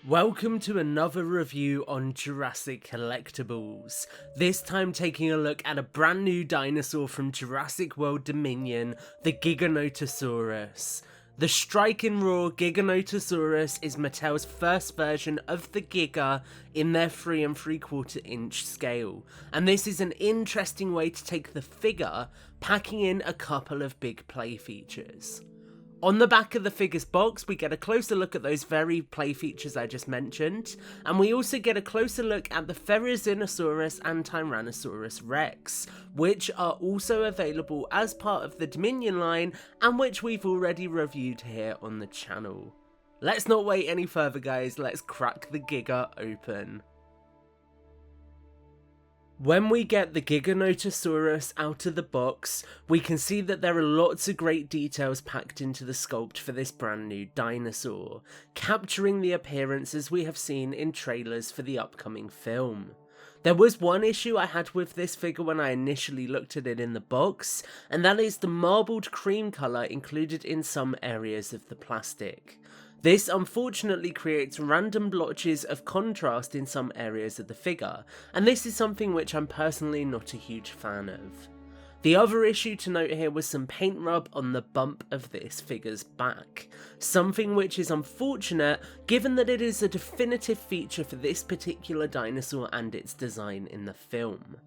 Welcome to another review on Jurassic Collectibles, this time taking a look at a brand new dinosaur from Jurassic World Dominion, the Giganotosaurus. The striking raw Giganotosaurus is Mattel's first version of the Giga in their 3 3/4 inch scale, and this is an interesting way to take the figure, packing in a couple of big play features. On the back of the figure's box, we get a closer look at those very play features I just mentioned, and we also get a closer look at the Therizinosaurus and Tyrannosaurus Rex, which are also available as part of the Dominion line and which we've already reviewed here on the channel. Let's not wait any further guys, let's crack the Giga open. When we get the Giganotosaurus out of the box, we can see that there are lots of great details packed into the sculpt for this brand new dinosaur, capturing the appearance as we have seen in trailers for the upcoming film. There was one issue I had with this figure when I initially looked at it in the box, and that is the marbled cream colour included in some areas of the plastic. This unfortunately creates random blotches of contrast in some areas of the figure, and this is something which I'm personally not a huge fan of. The other issue to note here was some paint rub on the bump of this figure's back, something which is unfortunate given that it is a definitive feature for this particular dinosaur and its design in the film.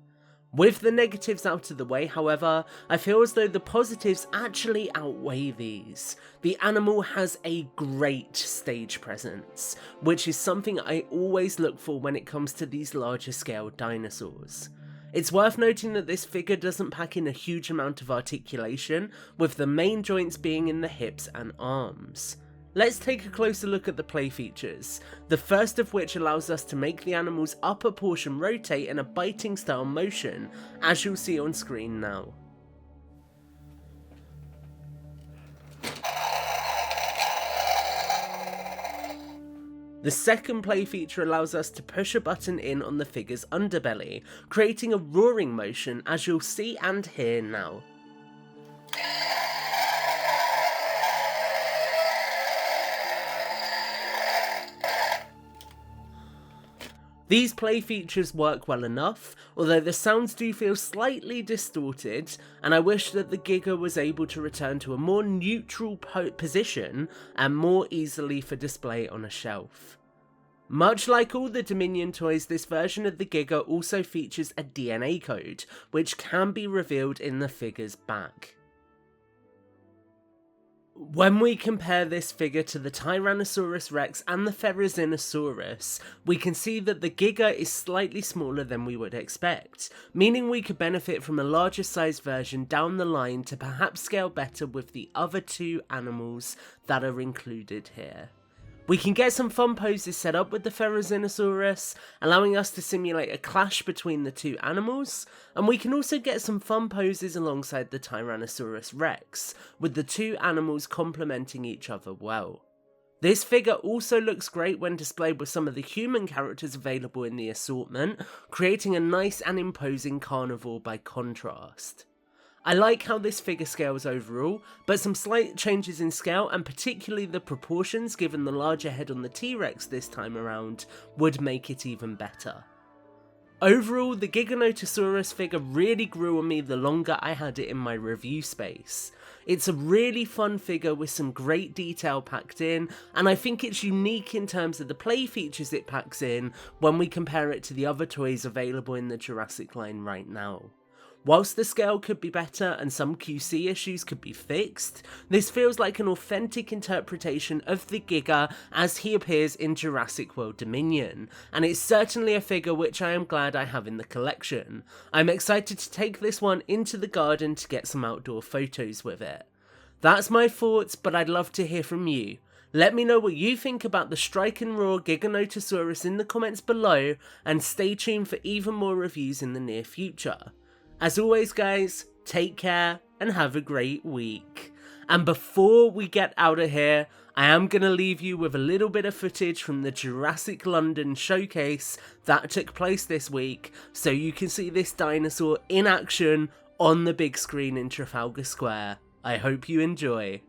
With the negatives out of the way, however, I feel as though the positives actually outweigh these. The animal has a great stage presence, which is something I always look for when it comes to these larger scale dinosaurs. It's worth noting that this figure doesn't pack in a huge amount of articulation, with the main joints being in the hips and arms. Let's take a closer look at the play features, the first of which allows us to make the animal's upper portion rotate in a biting style motion, as you'll see on screen now. The second play feature allows us to push a button in on the figure's underbelly, creating a roaring motion as you'll see and hear now. These play features work well enough, although the sounds do feel slightly distorted, and I wish that the Giga was able to return to a more neutral position and more easily for display on a shelf. Much like all the Dominion toys, this version of the Giga also features a DNA code, which can be revealed in the figure's back. When we compare this figure to the Tyrannosaurus Rex and the Therizinosaurus, we can see that the Giga is slightly smaller than we would expect, meaning we could benefit from a larger sized version down the line to perhaps scale better with the other two animals that are included here. We can get some fun poses set up with the Therizinosaurus, allowing us to simulate a clash between the two animals, and we can also get some fun poses alongside the Tyrannosaurus Rex, with the two animals complementing each other well. This figure also looks great when displayed with some of the human characters available in the assortment, creating a nice and imposing carnivore by contrast. I like how this figure scales overall, but some slight changes in scale and particularly the proportions given the larger head on the T-Rex this time around would make it even better. Overall, the Giganotosaurus figure really grew on me the longer I had it in my review space. It's a really fun figure with some great detail packed in, and I think it's unique in terms of the play features it packs in when we compare it to the other toys available in the Jurassic line right now. Whilst the scale could be better and some QC issues could be fixed, this feels like an authentic interpretation of the Giga as he appears in Jurassic World Dominion, and it's certainly a figure which I am glad I have in the collection. I'm excited to take this one into the garden to get some outdoor photos with it. That's my thoughts, but I'd love to hear from you. Let me know what you think about the striking raw Giganotosaurus in the comments below, and stay tuned for even more reviews in the near future. As always guys, take care and have a great week. And before we get out of here, I am going to leave you with a little bit of footage from the Jurassic London showcase that took place this week, so you can see this dinosaur in action on the big screen in Trafalgar Square. I hope you enjoy.